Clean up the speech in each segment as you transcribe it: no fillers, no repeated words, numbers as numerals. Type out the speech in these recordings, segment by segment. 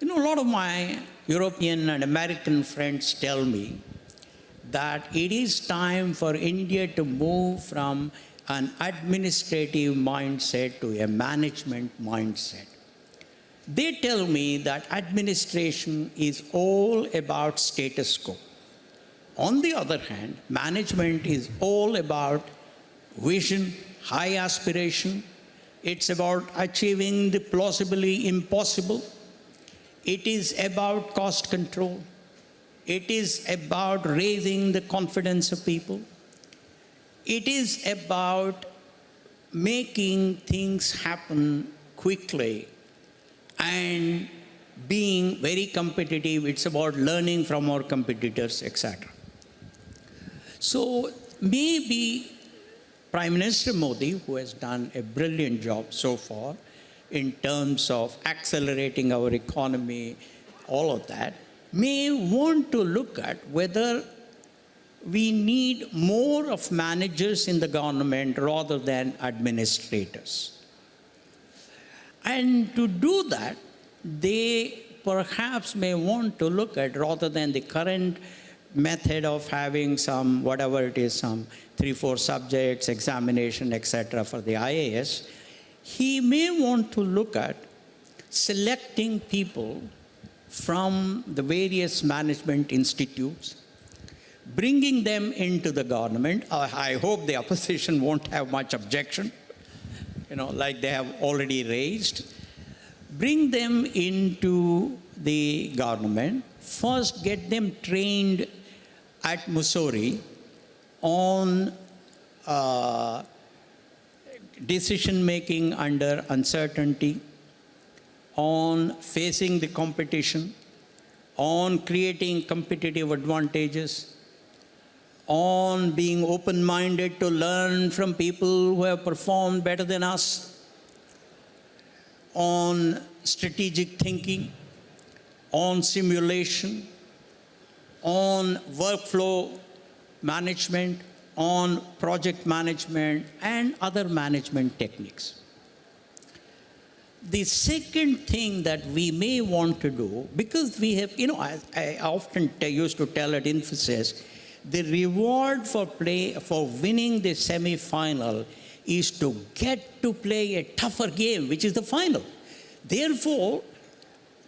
A lot of my European and American friends tell me that it is time for India to move from an administrative mindset to a management mindset. They tell me that administration is all about status quo. On the other hand, management is all about vision, high aspiration. It's about achieving the plausibly impossible. It is about cost control. It is about raising the confidence of people. It is about making things happen quickly and being very competitive. It's about learning from our competitors, etc. So maybe Prime Minister Modi, who has done a brilliant job so far in terms of accelerating our economy, all of that, may want to look at whether we need more of managers in the government rather than administrators. And to do that, they perhaps may want to look at, rather than the current method of having some, whatever it is, some 3-4 subjects, examination, etc. for the IAS, he may want to look at selecting people from the various management institutes, bringing them into the government. I hope the opposition won't have much objection, like they have already raised. Bring them into the government. First, get them trained at Mussoorie on decision-making under uncertainty, on facing the competition, on creating competitive advantages, on being open-minded to learn from people who have performed better than us, on strategic thinking, on simulation, on workflow management, on project management, and other management techniques. The second thing that we may want to do, because we have, I often used to tell at Infosys, the reward for winning the semi-final is to get to play a tougher game, which is the final. Therefore,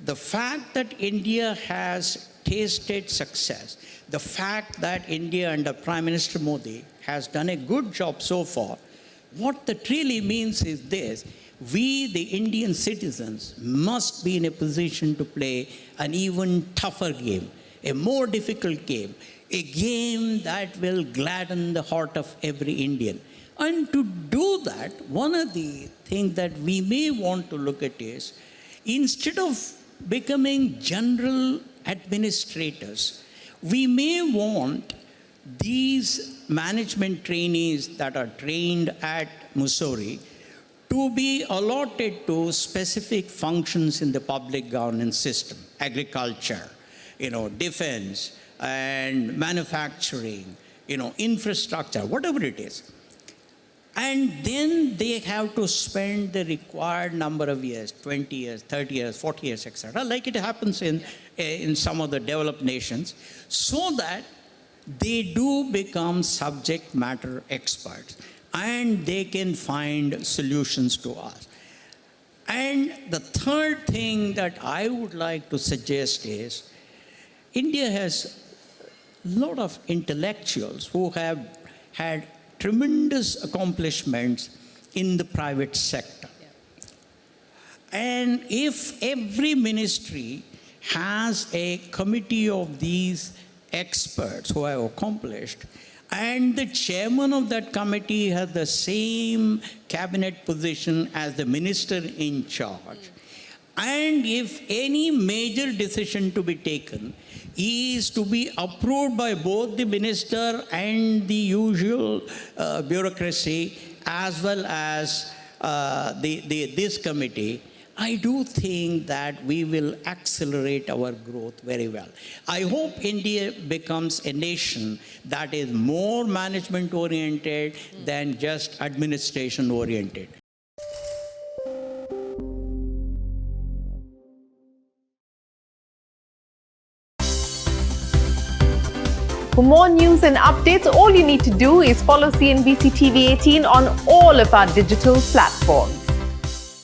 the fact that India has tasted success, the fact that India under Prime Minister Modi has done a good job so far, what that really means is this: we, the Indian citizens, must be in a position to play an even tougher game, a more difficult game, a game that will gladden the heart of every Indian. And to do that, one of the things that we may want to look at is, instead of becoming general administrators, we may want these management trainees that are trained at Mussoorie to be allotted to specific functions in the public governance system: agriculture, defense, and manufacturing, infrastructure, whatever it is. And then they have to spend the required number of years, 20 years, 30 years, 40 years, etc., like it happens in some of the developed nations, so that they do become subject matter experts and they can find solutions to us. And the third thing that I would like to suggest is, India has a lot of intellectuals who have had tremendous accomplishments in the private sector. And if every ministry has a committee of these experts who have accomplished, and the chairman of that committee has the same cabinet position as the minister in charge, and if any major decision to be taken is to be approved by both the minister and the usual bureaucracy, as well as this committee, I do think that we will accelerate our growth very well. I hope India becomes a nation that is more management-oriented than just administration-oriented. For more news and updates, all you need to do is follow CNBC TV 18 on all of our digital platforms.